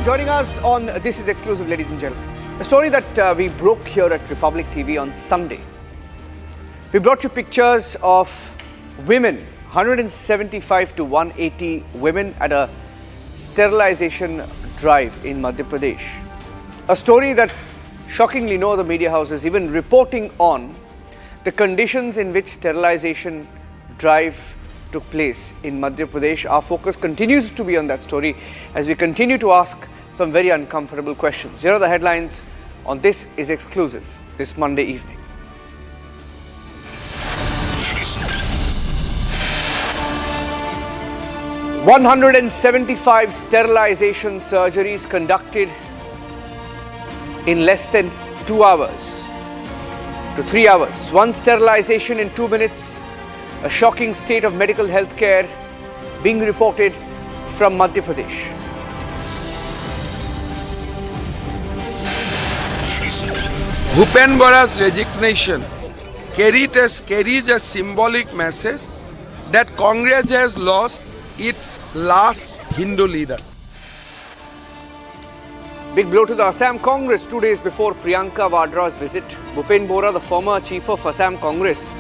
joining us on This Is Exclusive, ladies and gentlemen. A story that we broke here at Republic TV on Sunday. We brought you pictures of women, 175 to 180 women at a sterilization drive in Madhya Pradesh. A story that shockingly no other media house is even reporting on the conditions in which sterilization drive took place in Madhya Pradesh. Our focus continues to be on that story as we continue to ask some very uncomfortable questions. Here are the headlines on This Is Exclusive this Monday evening. "175 sterilization surgeries conducted in less than 2 hours to 3 hours. One sterilization in 2 minutes. A shocking state of medical health care being reported from Madhya Pradesh." Bhupen Bora's resignation carries a symbolic message that Congress has lost its last Hindu leader. Big blow to the Assam Congress 2 days before Priyanka Vadra's visit. Bhupen Bora, the former chief of Assam Congress,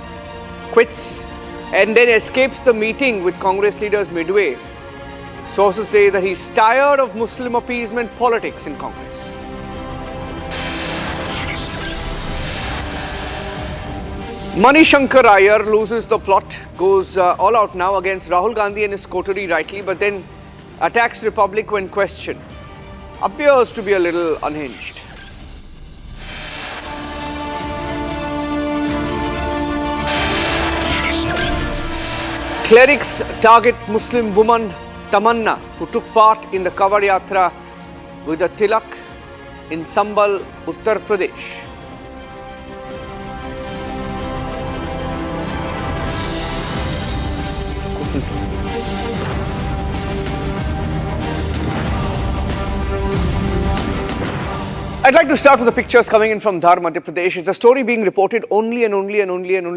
quits and then escapes the meeting with Congress leaders midway. Sources say that he's tired of Muslim appeasement politics in Congress. Manishankar Iyer loses the plot, goes all out now against Rahul Gandhi and his coterie rightly, but then attacks Republic when questioned. Appears to be a little unhinged. Clerics target Muslim woman Tamanna, who took part in the Kawad Yatra with a tilak in Sambal, Uttar Pradesh. I'd like to start with the pictures coming in from Dhar, Madhya Pradesh. It's a story being reported only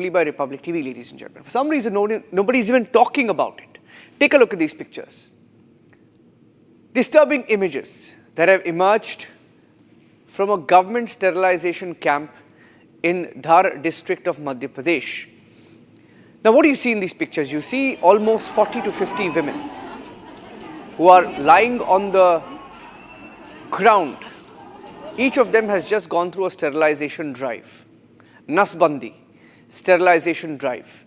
by Republic TV, ladies and gentlemen. For some reason, nobody's even talking about it. Take a look at these pictures. Disturbing images that have emerged from a government sterilization camp in Dhar district of Madhya Pradesh. Now, what do you see in these pictures? You see almost 40 to 50 women who are lying on the ground. Each of them has just gone through a sterilization drive, Nasbandi sterilization drive.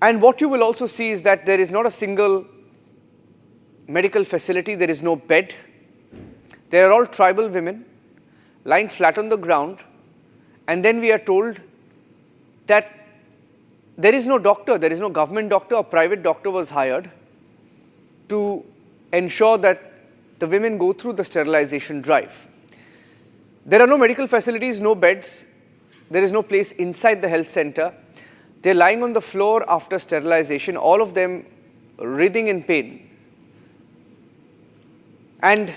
And what you will also see is that there is not a single medical facility, there is no bed. They are all tribal women lying flat on the ground. And then we are told that there is no doctor, there is no government doctor, a private doctor was hired to ensure that the women go through the sterilization drive. There are no medical facilities, no beds. There is no place inside the health center. They're lying on the floor after sterilization, all of them writhing in pain. And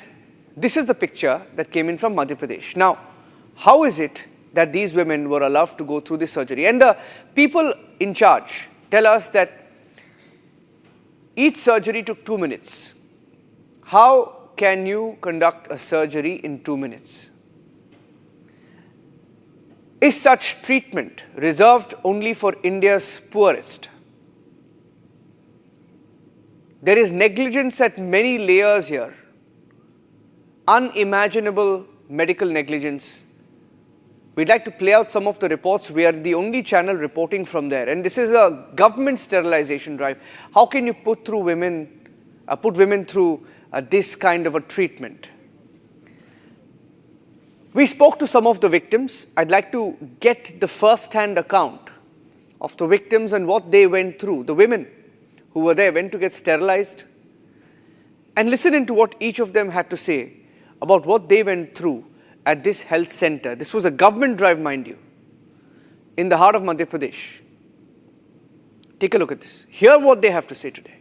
this is the picture that came in from Madhya Pradesh. Now, how is it that these women were allowed to go through this surgery? And the people in charge tell us that each surgery took 2 minutes. How can you conduct a surgery in 2 minutes? Is such treatment reserved only for India's poorest? There is negligence at many layers here. Unimaginable medical negligence. We'd like to play out some of the reports. We are the only channel reporting from there. And this is a government sterilization drive. How can you put women through this kind of a treatment? We spoke to some of the victims. I'd like to get the first-hand account of the victims and what they went through. The women who were there went to get sterilized. And listen into what each of them had to say about what they went through at this health center. This was a government drive, mind you, in the heart of Madhya Pradesh. Take a look at this. Hear what they have to say today.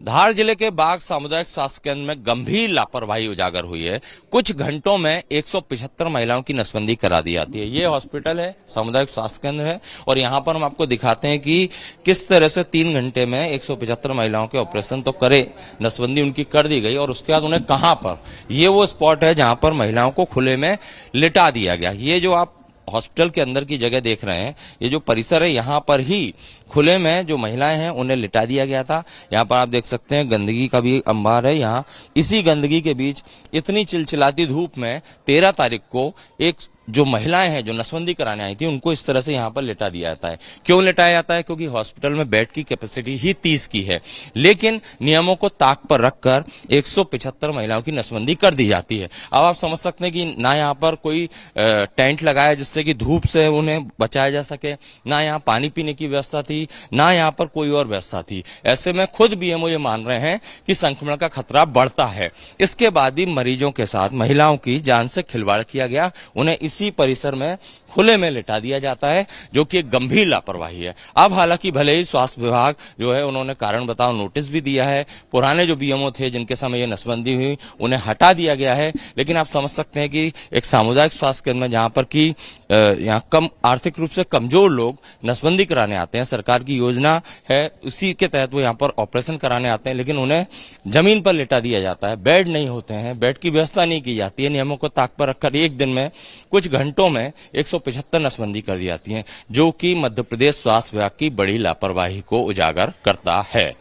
धार जिले के बाग सामुदायिक स्वास्थ्य केंद्र में गंभीर लापरवाही उजागर हुई है। कुछ घंटों में 175 महिलाओं की नसबंदी करा दी जाती है। ये हॉस्पिटल है, सामुदायिक स्वास्थ्य केंद्र है और यहाँ पर हम आपको दिखाते हैं कि किस तरह से 3 घंटे में 175 महिलाओं के ऑपरेशन तो करे, नसबंदी उनकी कर दी गई और उसके बाद उन्हें कहाँ पर, ये वो स्पॉट है जहां पर महिलाओं को खुले में लिटा दिया गया। ये जो आप हॉस्पिटल के अंदर की जगह देख रहे हैं, ये जो परिसर है, यहाँ पर ही खुले में जो महिलाएं हैं उन्हें लिटा दिया गया था। यहाँ पर आप देख सकते हैं गंदगी का भी अंबार है। यहाँ इसी गंदगी के बीच इतनी चिलचिलाती धूप में 13 तारीख को एक जो महिलाएं हैं जो नसबंदी कराने आई थी उनको इस तरह से यहाँ पर लिटा दिया जाता है। क्यों लिटाया जाता है? क्योंकि हॉस्पिटल में बेड की कैपेसिटी ही 30 की है, लेकिन नियमों को ताक पर रखकर 175 महिलाओं की नसबंदी कर दी जाती है। अब आप समझ सकते हैं कि ना यहाँ पर कोई टेंट लगाया जिससे कि धूप से उन्हें बचाया जा सके, ना यहाँ पानी पीने की व्यवस्था थी, ना यहाँ पर कोई और व्यवस्था थी। ऐसे में खुद बीएमओ ये मान रहे हैं कि संक्रमण का खतरा बढ़ता है। इसके बाद भी मरीजों के साथ महिलाओं की जान से खिलवाड़ किया गया, उन्हें इसी परिसर में खुले में लिटा दिया जाता है, जो कि एक गंभीर लापरवाही है। अब हालांकि भले ही स्वास्थ्य विभाग जो है उन्होंने कारण बताओ नोटिस भी दिया है, पुराने जो बीएमओ थे जिनके समय ये नसबंदी हुई उन्हें हटा दिया गया है, लेकिन आप समझ सकते हैं कि एक सामुदायिक स्वास्थ्य केंद्र में जहां पर कि यहाँ कम आर्थिक रूप से कमजोर लोग नसबंदी कराने आते हैं, सरकार की योजना है उसी के तहत वो यहाँ पर ऑपरेशन कराने आते हैं, लेकिन उन्हें जमीन पर लिटा दिया जाता है। बेड नहीं होते हैं, बेड की व्यवस्था नहीं की जाती है। नियमों को ताक पर रखकर एक दिन में, कुछ घंटों में 175 नसबंदी कर दी जाती है, जो कि मध्य प्रदेश स्वास्थ्य विभाग की बड़ी लापरवाही को उजागर करता है।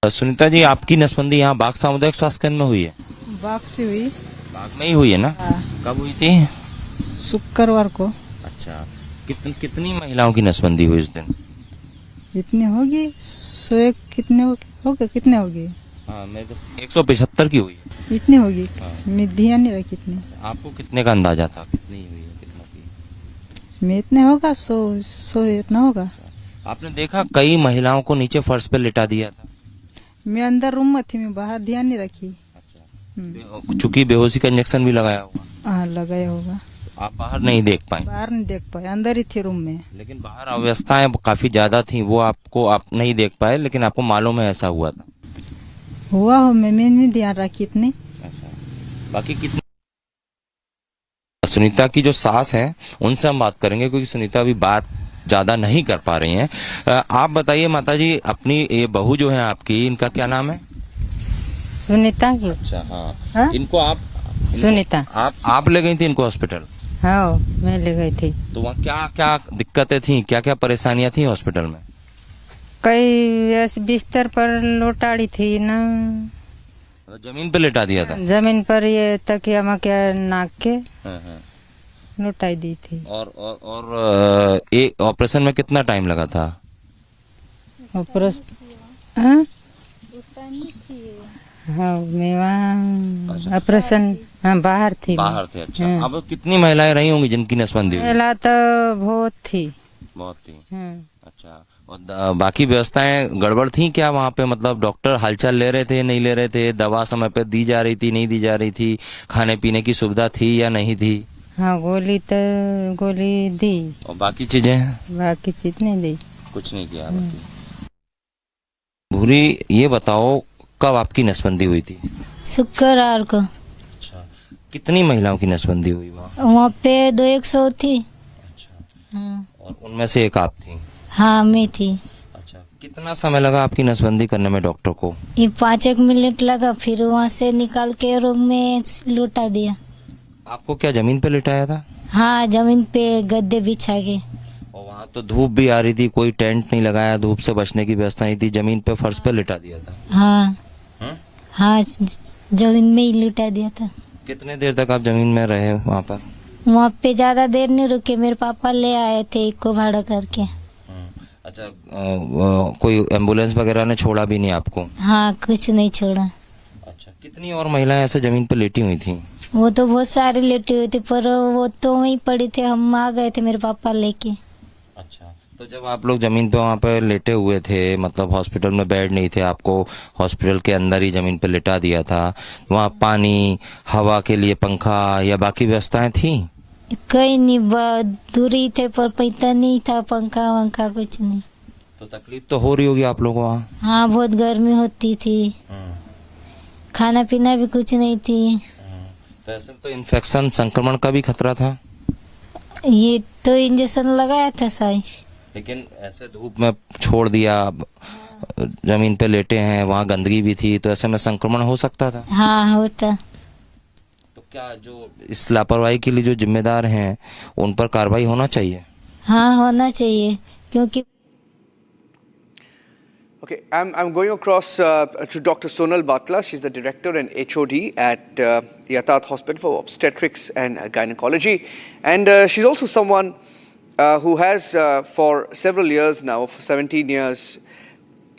सुनीता जी, आपकी नसबंदी यहाँ बाग सामुदायिक स्वास्थ्य केंद्र में हुई है? बाग से हुई। बाग में ही हुई है ना? कब हुई थी? शुक्रवार को। अच्छा, कितनी महिलाओं की नसबंदी हुई उस दिन? इतने होगी 100 कितने होगी कितने होगी? हाँ, मेरे को 175 की हुई। इतनी होगी। हाँ। मैं ध्यान नहीं रहा कितने। आपको कितने का अंदाजा था कितनी हुई है, कितना की? मैं इतने होगा 100 इतना होगा। आपने देखा कई महिलाओं को नीचे फर्श पे लिटा दिया था। मैं अंदर रूम में थी, मैं बाहर ध्यान नहीं रखी। चूंकि बेहोशी का इंजेक्शन भी लगाया होगा। हाँ, लगाया होगा। आप बाहर नहीं देख पाए? बाहर नहीं देख पाए, अंदर ही थी रूम में। लेकिन बाहर अव्यवस्थाएं काफी ज्यादा थी, वो आप नहीं देख पाए, लेकिन आपको मालूम है ऐसा हुआ था? हुआ हो, मैं नहीं ध्यान रखी इतनी। अच्छा, बाकी कितनी? सुनीता की जो सास है उनसे हम बात करेंगे, क्योंकि सुनीता अभी बात ज्यादा नहीं कर पा रही हैं। आप बताइए माता जी, अपनी ये बहू जो है आपकी, इनका क्या नाम है? सुनीता की। अच्छा, हाँ, हाँ? इनको सुनीता। आप ले गई थी इनको हॉस्पिटल? हाँ, मैं ले गई थी। तो वहाँ क्या क्या दिक्कतें थी, क्या क्या परेशानियां थी हॉस्पिटल में? कई ऐसे बिस्तर पर लोटाड़ी थी ना, जमीन पे लेटा दिया था? जमीन पर ये तकिया मकिया नाक के लोटाई दी थी। और एक ऑपरेशन में कितना टाइम लगा था? ऑपरेशन, हाँ, मैं वहाँ ऑपरेशन, हाँ, बाहर थी। बाहर थे। अच्छा, हाँ। अब कितनी महिलाएं रही होंगी जिनकी नसबंदी हुई? महिला तो बहुत थी। बहुत थी। हाँ। अच्छा, और बाकी व्यवस्थाएं गड़बड़ थी क्या वहाँ पे? मतलब डॉक्टर हालचाल ले रहे थे, नहीं ले रहे थे? दवा समय पे दी जा रही थी, नहीं दी जा रही थी? खाने पीने की सुविधा थी या नहीं थी? हाँ, गोली दी। और बाकी चीजें? बाकी चीज नहीं दी। कुछ नहीं किया बाकी। भूरी, ये बताओ कब आपकी नसबंदी हुई थी? शुक्रवार को। अच्छा, कितनी महिलाओं की नसबंदी हुई वहाँ? वहाँ पे 200 थी। अच्छा, हाँ, और उनमें से एक आप थी? हाँ, मैं थी। अच्छा, कितना समय लगा आपकी नसबंदी करने में डॉक्टर को? ये 5 मिनट लगा, फिर वहाँ से निकाल के रूम में लौटा दिया। आपको क्या जमीन पे लिटाया था? हाँ, जमीन पे गद्दे बिछा के। और वहाँ तो धूप भी आ रही थी, कोई टेंट नहीं लगाया, धूप से बचने की व्यवस्था नहीं थी, जमीन पे फर्श पे लिटा दिया था? हाँ, हाँ, जमीन में ही लौटा दिया था। कितने देर तक आप जमीन में रहे वहाँ पर? वहाँ पे ज्यादा देर नहीं रुके, मेरे पापा ले आए थे इको भाड़ा करके। अच्छा, कोई एम्बुलेंस वगैरह ने छोड़ा भी नहीं आपको? हाँ, कुछ नहीं छोड़ा। अच्छा, कितनी और महिलाएं ऐसे जमीन पे लेटी हुई थी? वो तो बहुत सारी लेटी हुई थी, पर वो तो वहीं पड़ी थी, हम आ गए थे मेरे पापा लेके। अच्छा, तो जब आप लोग जमीन पे वहाँ पे लेटे हुए थे, मतलब हॉस्पिटल में बेड नहीं थे, आपको हॉस्पिटल के अंदर ही जमीन पे लिटा दिया था, वहाँ पानी, हवा के लिए पंखा या बाकी व्यवस्थाएं थी? कहीं नहीं, दूरी थे, पर पैसा नहीं था, पंखा वंखा कुछ नहीं। तो तकलीफ तो हो रही होगी आप लोगों को वहाँ? हाँ, बहुत गर्मी होती थी, खाना पीना भी कुछ नहीं थी। तो ऐसे में तो इन्फेक्शन संक्रमण का भी खतरा था। ये तो इंजेक्शन लगाया था साइंस। लेकिन ऐसे धूप में छोड़ दिया, जमीन पे लेटे हैं, वहाँ गंदगी भी थी, तो ऐसे में संक्रमण हो सकता था। हाँ, होता। तो क्या जो इस लापरवाही के लिए जो जिम्मेदार हैं उन पर कार्रवाई होना चाहिए? हाँ, होना चाहिए, क्योंकि Okay, I'm going across to Dr. Sonal Batla. She's the director and HOD at Yatath Hospital for Obstetrics and Gynecology. And she's also someone who has for several years now, for 17 years,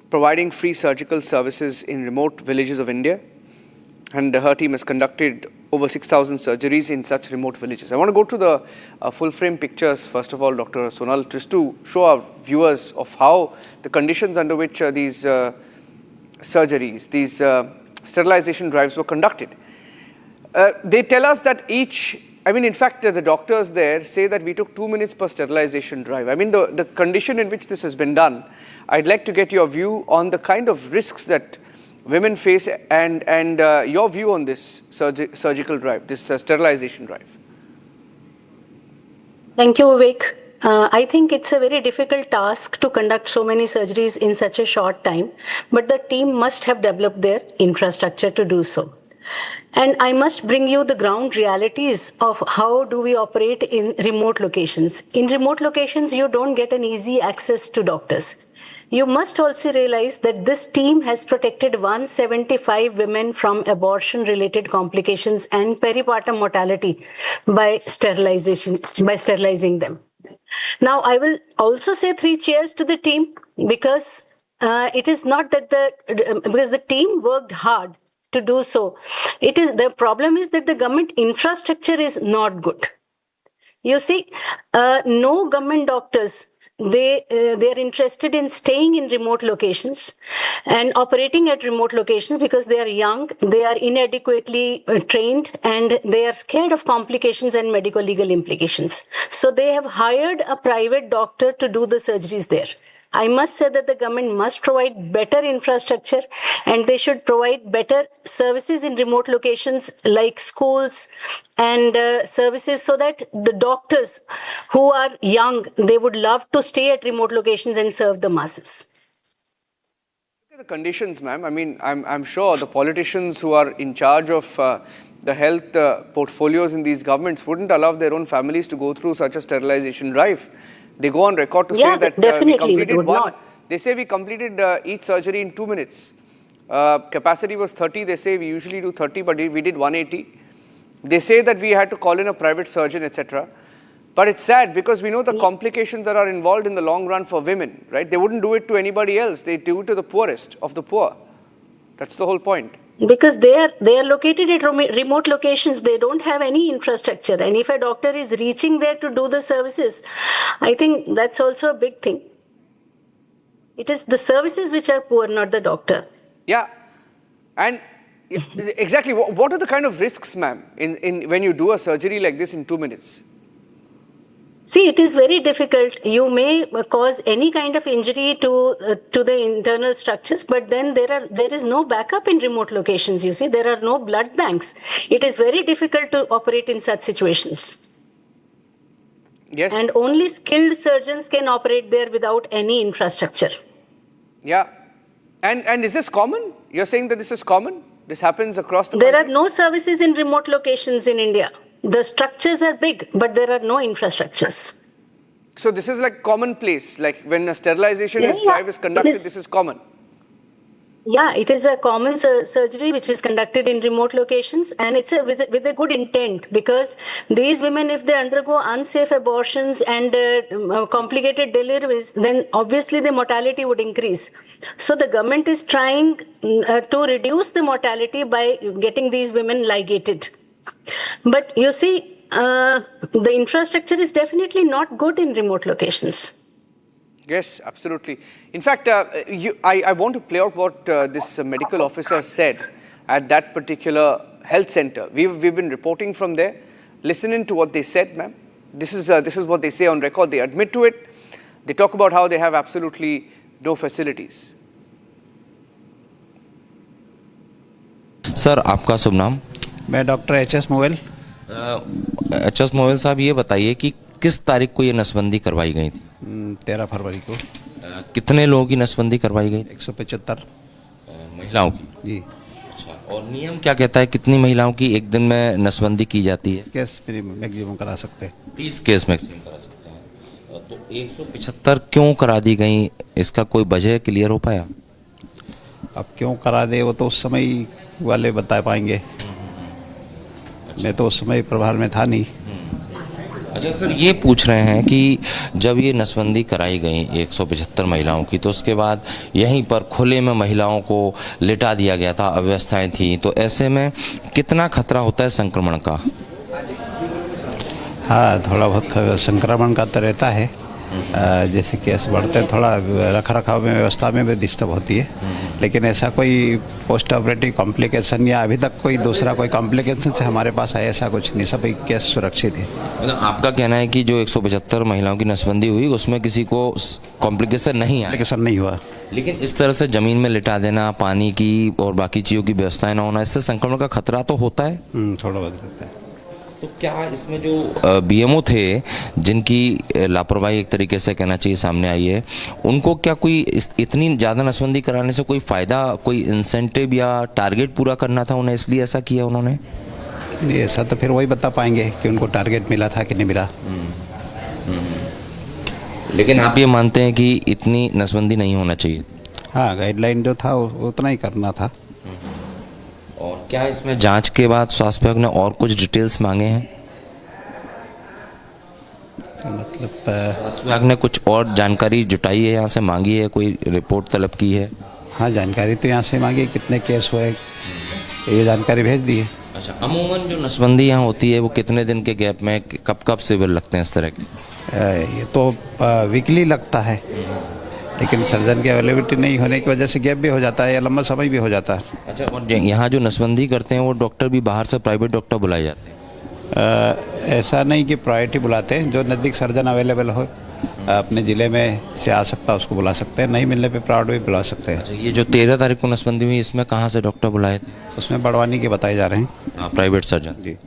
providing free surgical services in remote villages of India. And her team has conducted over 6,000 surgeries in such remote villages. I want to go to the full frame pictures, first of all, Dr. Sonal, just to show our viewers of how the conditions under which these surgeries, these sterilization drives were conducted. They tell us that in fact, the doctors there say that we took 2 minutes per sterilization drive. I mean, the condition in which this has been done, I'd like to get your view on the kind of risks that women face and your view on this surgical drive, this sterilization drive. Thank you, Vivek. I think it's a very difficult task to conduct so many surgeries in such a short time, but the team must have developed their infrastructure to do so. And I must bring you the ground realities of how do we operate in remote locations. In remote locations, you don't get an easy access to doctors. You must also realize that this team has protected 175 women from abortion-related complications and peripartum mortality by sterilizing them. Now, I will also say 3 cheers to the team because it is not that because the team worked hard to do so. The problem is that the government infrastructure is not good. You see, no government doctors, they are interested in staying in remote locations and operating at remote locations because they are young, they are inadequately trained, and they are scared of complications and medical legal implications. So they have hired a private doctor to do the surgeries there. I must say that the government must provide better infrastructure and they should provide better services in remote locations like schools and services so that the doctors who are young, they would love to stay at remote locations and serve the masses. Look at the conditions, ma'am. I mean, I'm sure the politicians who are in charge of the health portfolios in these governments wouldn't allow their own families to go through such a sterilization drive. They go on record to say that we completed one. They say we completed each surgery in 2 minutes. Capacity was 30. They say we usually do 30, but we did 180. They say that we had to call in a private surgeon, etc. But it's sad because we know the complications that are involved in the long run for women, right? They wouldn't do it to anybody else. They do it to the poorest of the poor. That's the whole point. Because they are located at remote locations, they don't have any infrastructure. And if a doctor is reaching there to do the services, I think that's also a big thing. It is the services which are poor, not the doctor. Yeah. And exactly, what are the kind of risks, ma'am, in when you do a surgery like this in 2 minutes? See, it is very difficult. You may cause any kind of injury to the internal structures, but then there is no backup in remote locations, you see. There are no blood banks. It is very difficult to operate in such situations. Yes. And only skilled surgeons can operate there without any infrastructure. Yeah. And is this common? You're saying that this is common? This happens across the country? There are no services in remote locations in India. The structures are big, but there are no infrastructures. So this is like commonplace, like when a sterilization drive is conducted, this is common. Yeah, it is a common surgery which is conducted in remote locations, and it's with a good intent because these women, if they undergo unsafe abortions and complicated deliveries, then obviously the mortality would increase. So the government is trying to reduce the mortality by getting these women ligated. But you see, the infrastructure is definitely not good in remote locations. Yes, absolutely. In fact, I want to play out what this medical officer said at that particular health center. We've been reporting from there. Listening to what they said, ma'am. This is what they say on record. They admit to it. They talk about how they have absolutely no facilities. Sir आपका शुभ नाम? मैं doctor HS. मोवेल। HS. मोवेल साहब, ये बताइए कि किस तारीख को ये नसबंदी करवाई गई थी? 13 फरवरी को। कितने लोगों की नसबंदी करवाई गई? 175 महिलाओं की। जी। अच्छा, और नियम क्या कहता है, कितनी महिलाओं की एक दिन में नसबंदी की जाती है? केस मैक्सिमम करा सकते हैं। 30 केस मैक्सिमम करा सकते हैं। तो 175 क्यों करा दी गई, इसका कोई वजह क्लियर हो पाया? अब क्यों करा दे वो तो उस समय वाले बता पाएंगे। मैं तो उस समय प्रभार में था नहीं। अच्छा सर, ये पूछ रहे हैं कि जब ये नसबंदी कराई गई 175 महिलाओं की, तो उसके बाद यहीं पर खुले में महिलाओं को लिटा दिया गया था, अव्यवस्थाएं थी, तो ऐसे में कितना खतरा होता है संक्रमण का? हाँ, थोड़ा बहुत संक्रमण का तो रहता है। जैसे केस बढ़ते हैं, थोड़ा रख रखाव में व्यवस्था में भी डिस्टर्ब होती है, लेकिन ऐसा कोई पोस्ट ऑपरेटिव कॉम्प्लिकेशन या अभी तक कोई दूसरा कोई कॉम्प्लिकेशन से हमारे पास है ऐसा कुछ नहीं, सभी केस सुरक्षित है। मतलब आपका कहना है कि जो 175 महिलाओं की नसबंदी हुई उसमें किसी को कॉम्प्लिकेशन नहीं आया? कॉम्प्लिकेशन नहीं हुआ। लेकिन इस तरह से ज़मीन में लिटा देना, पानी की और बाकी चीज़ों की व्यवस्थाएं न होना, इससे संक्रमण का खतरा तो होता है? थोड़ा बहुत रहता है। तो क्या इसमें जो बीएमओ थे जिनकी लापरवाही एक तरीके से कहना चाहिए सामने आई है, उनको क्या कोई इतनी ज़्यादा नसबंदी कराने से कोई फ़ायदा, कोई इंसेंटिव या टारगेट पूरा करना था उन्हें, इसलिए ऐसा किया उन्होंने? नहीं, ऐसा तो फिर वही बता पाएंगे कि उनको टारगेट मिला था कि नहीं मिला। लेकिन आप ये मानते हैं कि इतनी नसबंदी नहीं होना चाहिए? हाँ, गाइडलाइन जो था उतना ही करना था। और क्या इसमें जांच के बाद स्वास्थ्य विभाग ने और कुछ डिटेल्स मांगे हैं? मतलब स्वास्थ्य विभाग ने कुछ और जानकारी जुटाई है, यहाँ से मांगी है, कोई रिपोर्ट तलब की है? हाँ, जानकारी तो यहाँ से मांगी, कितने केस हुए ये जानकारी भेज दी है। अच्छा, अमूमन जो नसबंदी यहाँ होती है वो कितने दिन के गैप में, कब कब सिविल लगते हैं इस तरह के? ये तो वीकली लगता है, लेकिन सर्जन की अवेलेबिलिटी नहीं होने की वजह से गैप भी हो जाता है या लंबा समय भी हो जाता है। अच्छा, और यहाँ जो नसबंदी करते हैं वो डॉक्टर भी बाहर से प्राइवेट डॉक्टर बुलाए जाते हैं? ऐसा नहीं कि प्रायोरिटी बुलाते हैं, जो नज़दीक सर्जन अवेलेबल हो अपने ज़िले में से आ सकता है उसको बुला सकते हैं, नहीं मिलने पे प्राइवेट भी बुला सकते हैं। अच्छा, ये जो 13 तारीख को नसबंदी हुई इसमें कहाँ से डॉक्टर बुलाए थे? उसमें बड़वानी के बताए जा रहे हैं। Private surgeon? जी।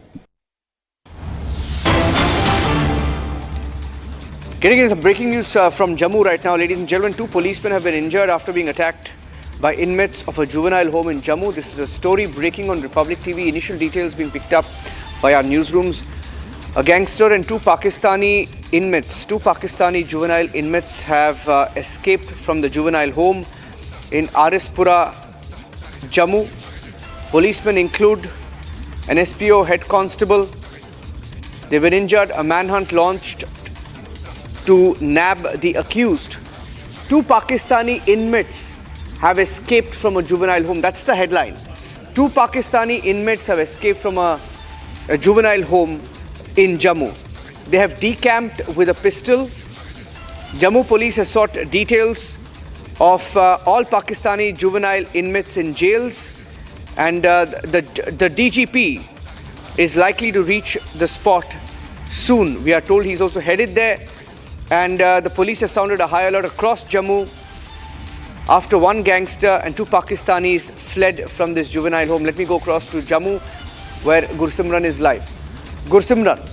Getting into some breaking news from Jammu right now, ladies and gentlemen. 2 policemen have been injured after being attacked by inmates of a juvenile home in Jammu. This is a story breaking on Republic TV. Initial details being picked up by our newsrooms. A gangster and 2 Pakistani juvenile inmates have escaped from the juvenile home in Arispura, Jammu. Policemen include an SPO head constable. They've been injured. A manhunt launched to nab the accused. 2 Pakistani inmates have escaped from a juvenile home. That's the headline. 2 Pakistani inmates have escaped from a juvenile home in Jammu. They have decamped with a pistol. Jammu police has sought details of all Pakistani juvenile inmates in jails, and the DGP is likely to reach the spot soon. We are told he's also headed there. And the police has sounded a high alert across Jammu after 1 gangster and 2 Pakistanis fled from this juvenile home. Let me go across to Jammu where Gursimran is live. Gursimran.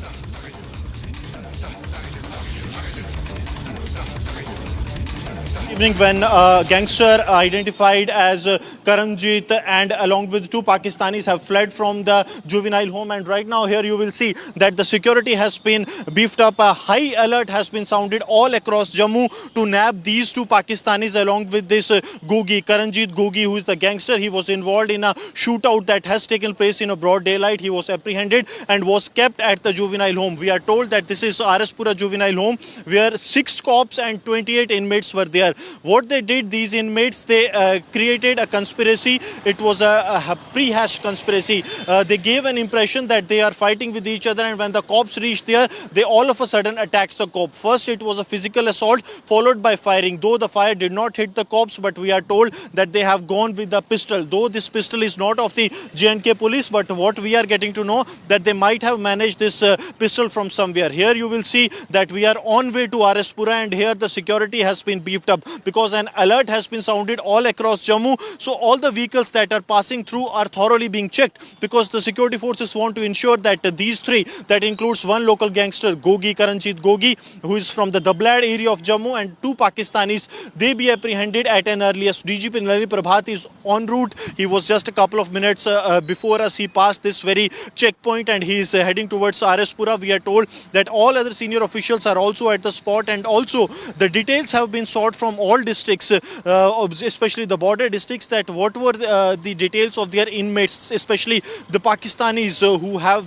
Evening, when a gangster identified as Karanjit and along with 2 Pakistanis have fled from the juvenile home, and right now here you will see that the security has been beefed up. A high alert has been sounded all across Jammu to nab these 2 Pakistanis along with this Googie, Karanjit Googie, who is the gangster. He was involved in a shootout that has taken place in a broad daylight. He was apprehended and was kept at the juvenile home. We are told that this is Arispura juvenile home where 6 cops and 28 inmates were there. What they did, these inmates, they created a conspiracy. It was a pre-hashed conspiracy. They gave an impression that they are fighting with each other, and when the cops reached there, they all of a sudden attacked the cop. First, it was a physical assault followed by firing. Though the fire did not hit the cops, but we are told that they have gone with the pistol. Though this pistol is not of the J&K police, but what we are getting to know that they might have managed this pistol from somewhere. Here you will see that we are on way to Arispura, and here the security has been beefed up. because an alert has been sounded all across Jammu. So all the vehicles that are passing through are thoroughly being checked, because the security forces want to ensure that these three, that includes one local gangster, Gogi, Karanjit Gogi, who is from the Dablad area of Jammu, and two Pakistanis, they be apprehended at an earliest. DGP Nalini Prabhat is en route. He was just a couple of minutes before us. He passed this very checkpoint and he is heading towards RS-Pura. We are told that all other senior officials are also at the spot, and also the details have been sought from all districts, especially the border districts, that what were the details of their inmates, especially the Pakistanis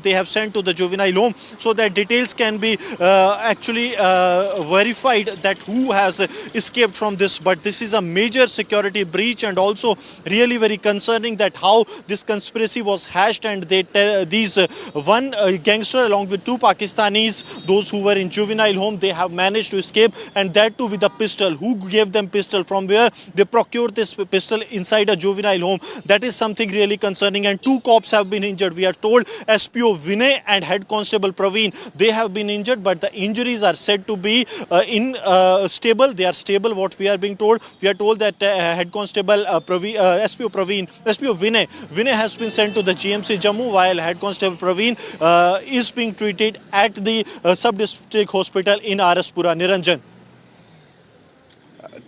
they have sent to the juvenile home, so that details can be actually verified that who has escaped from this. But this is a major security breach, and also really very concerning that how this conspiracy was hashed, and these one gangster along with two Pakistanis, those who were in juvenile home, they have managed to escape, and that too with a pistol. Who gave them pistol? From where they procured this pistol inside a juvenile home? That is something really concerning. And two cops have been injured. We are told SPO Vinay and Head Constable Praveen, they have been injured, but the injuries are said to be stable. They are stable, what we are being told. We are told that Head Constable SPO Vinay has been sent to the GMC Jammu, while Head Constable Praveen is being treated at the sub-district hospital in RS-Pura. Niranjan.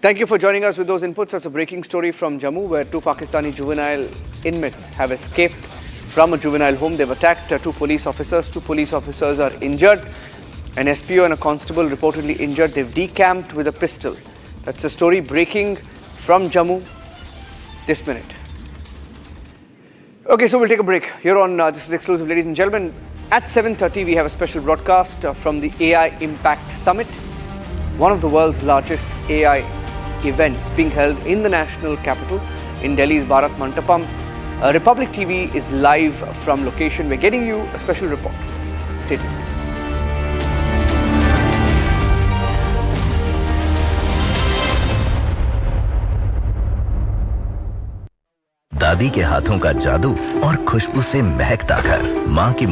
Thank you for joining us with those inputs. That's a breaking story from Jammu, where two Pakistani juvenile inmates have escaped from a juvenile home. They've attacked two police officers. Two police officers are injured. An SPO and a constable reportedly injured. They've decamped with a pistol. That's the story breaking from Jammu this minute. Okay, so we'll take a break here on This is Exclusive, ladies and gentlemen. At 7:30, we have a special broadcast from the AI Impact Summit, one of the world's largest AI events being held in the national capital in Delhi's Bharat Mantapam. Republic TV is live from location. We're getting you a special report. Stay tuned. दादी के हाथों का जादू और खुशबू से महकता घर, माँ की